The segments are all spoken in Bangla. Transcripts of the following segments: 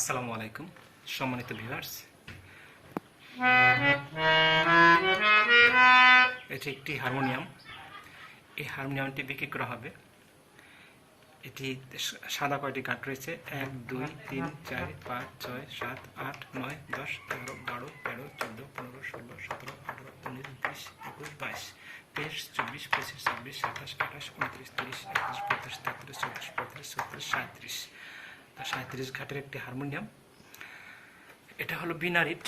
আসসালামু আলাইকুম সম্মানিত ভিউয়ার্স, এটি একটি হারমোনিয়াম। এই হারমোনিয়ামটি বিক্রি করা হবে। এটি সাদা কয়টি কাঠ রয়েছে? 1 2 3 4 5 6 7 8 9 10 11 12 13 14 15 16 17 18 19 20 21 22 23 24 25 26 27 28 29 30 31 32 33 34 35 36 37 37 ঘাটের একটি হারমোনিয়াম। এটা হলো বিনারিট,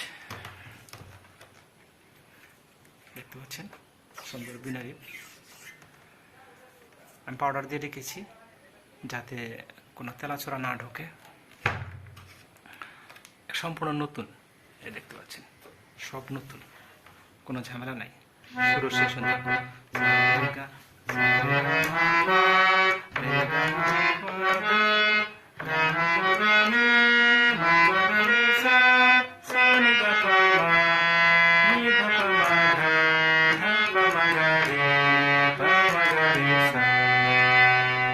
দেখতে পাচ্ছেন সুন্দর বিনারিট। আমি পাউডার দিয়ে রেখেছি যাতে কোনো তেলাচোরা না ঢোকে। সম্পূর্ণ নতুন, এই দেখতে পাচ্ছেন সব নতুন, কোনো ঝামেলা নাই। শুরু শেষ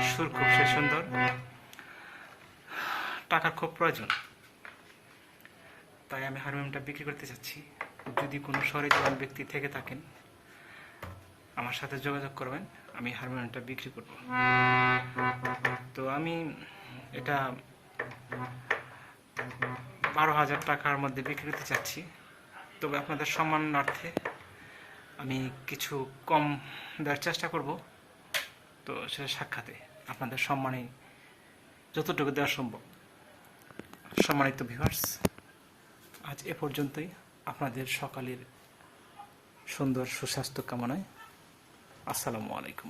সুর খুব সুন্দর। টাকার খুব প্রয়োজন, তাই আমি হারমোনিয়ামটা বিক্রি করতে চাচ্ছি। যদি কোনো সহৃদয় ব্যক্তি থেকে থাকেন আমার সাথে যোগাযোগ করবেন, আমি হারমোনিয়ামটা বিক্রি করব। তো আমি এটা 12,000 টাকার মধ্যে বিক্রি করতে চাচ্ছি। তবে আপনাদের সম্মানার্থে আমি কিছু কম দেওয়ার চেষ্টা করব। তো সেটা সাক্ষাতে আপনাদের সম্মানে যতটুকু দেওয়া সম্ভব। সম্মানিত ভিউয়ার্স, আজ এ পর্যন্তই। আপনাদের সকালের সুন্দর সুস্বাস্থ্য কামনায় আসসালামু আলাইকুম।